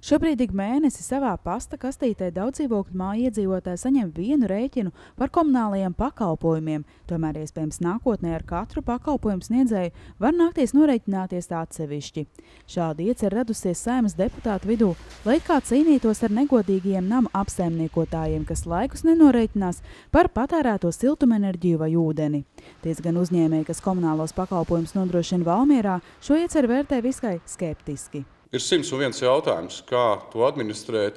Šobrīd ik mēnesi savā pasta kastītē daudzdzīvokļu māju iedzīvotāji saņem vienu rēķinu par komunālajiem pakalpojumiem. Tomēr iespējams nākotnē ar katru pakalpojumu sniedzēju var nākties norēķināties atsevišķi. Šāda iecerē radusies Saeimas deputātu vidū, lai kā cīnītos ar negodīgiem namu apsaimniekotājiem, kas laikus nenorēķinās par patērēto siltumenerģiju vai ūdeni. Tiesa gan uzņēmēji, kas komunālos pakalpojumus nodrošina Valmierā, šo ieceru vērtē visai skeptiski. Ir 101 jautājums, kā to administrēt,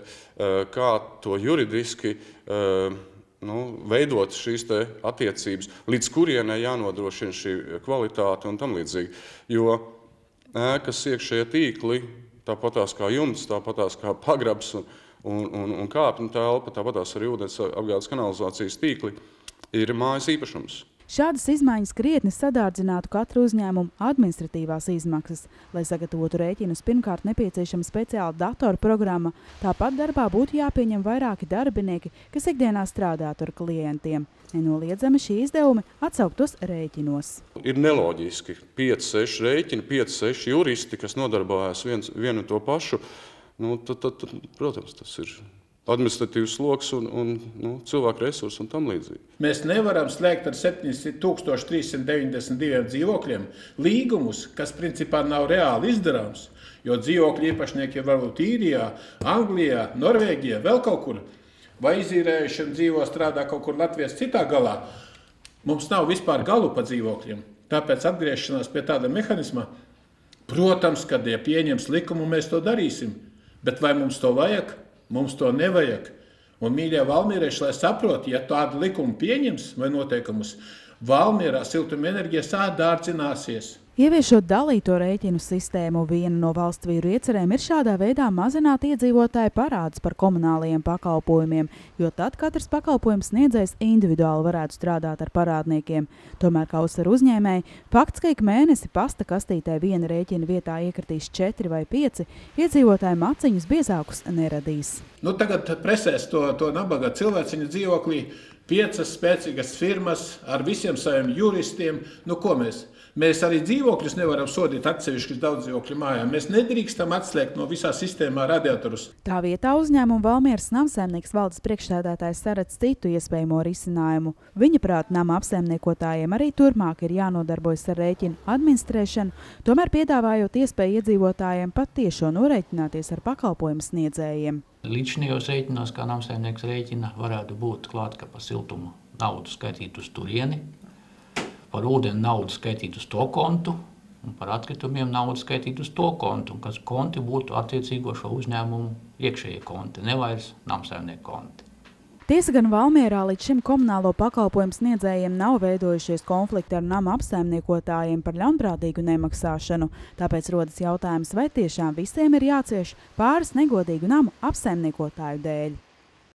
kā to juridiski veidot šīs attiecības, līdz kurienai jānodrošina šī kvalitāte un tam līdzīgi. Jo ēkas iekšējie tīkli, tāpatās kā jumts, tāpatās kā pagrabs un kāpņu telpa, tāpatās arī ūdens apgādes kanalizācijas tīkli, ir mājas īpašums. Šādas izmaiņas krietni sadārdzinātu katru uzņēmumu administratīvās izmaksas. Lai sagatavotu rēķinus, pirmkārt nepieciešama speciāla datorprogramma, tāpat darbā būtu jāpieņem vairāki darbinieki, kas ikdienā strādātu ar klientiem. Nenoliedzami šī izdevumi atsauktos rēķinos. Ir neloģiski 5-6 rēķini, 5-6 juristi, kas nodarbojas vienu to pašu. Protams, tas ir administratīvs sloks un cilvēku resursi un tam līdzīgi. Mēs nevaram slēgt ar 7392 dzīvokļiem līgumus, kas principā nav reāli izdarāms, jo dzīvokļu īpašnieki ir varbūt Īrijā, Anglijā, Norvēģijā, vēl kaut kur, vai izīrējuši un dzīvo strādā kaut kur Latvijas citā galā. Mums nav vispār galu pa dzīvokļiem, tāpēc atgriešanās pie tāda mehanisma, protams, kad ja pieņems likumu, mēs to darīsim, bet vai mums to vajag? Mums to nevajag. Un, mīļie valmierieši, lai saprot, ja tādu likumu pieņems vai noteikumus, Valmierā siltumenerģija sādārdzināsies. Ieviešot dalīto rēķinu sistēmu, viena no valsts vīru iecerēm ir šādā veidā mazināt iedzīvotāju parādus par komunālajiem pakalpojumiem, jo tad katrs pakalpojums sniedzējs individuāli varētu strādāt ar parādniekiem. Tomēr, kā uzsver uzņēmēji, fakts, ka ik mēnesi pasta kastītē viena rēķina vietā iekritīs 4 vai 5, iedzīvotāju maciņus biezākus neradīs. Tagad presēs to nabaga cilvēciņu dzīvoklī 5 spēcīgas firmas ar visiem saviem juristiem. Ko mēs? Mēs arī dzīvokļus nevaram sodīt atsevišķas daudzdzīvokļu mājām. Mēs nedrīkstam atslēgt no visā sistēmā radiatorus. Tā vietā uzņēmuma Valmieras namsaimnieks valdes priekšsēdētājs saredz citu iespējamo risinājumu. Viņa prāt nama apsaimniekotājiem arī turpmāk ir jānodarbojas ar rēķinu administrēšanu, tomēr piedāvājot iespēju iedzīvotājiem pat tiešo norēķināties ar pakalpojumu sniedzējiem. Līdzinājos rēķinos, kā namsaimnieks rēķina, varētu būt klāt, ka par siltumu naudu skaitīt uz turieni, par ūdeni naudu skaitīt uz to kontu un par atkritumiem naudu skaitīt uz to kontu, un kas konti būtu attiecīgo šo uzņēmumu iekšējie konti, nevairs namsaimnieku konti. Tiesa gan Valmierā līdz šim komunālo pakalpojumu sniedzējiem nav veidojušies konflikti ar nama apsaimniekotājiem par ļaunprātīgu nemaksāšanu, tāpēc rodas jautājums, vai tiešām visiem ir jācieš pāris negodīgu namu apsaimniekotāju dēļ.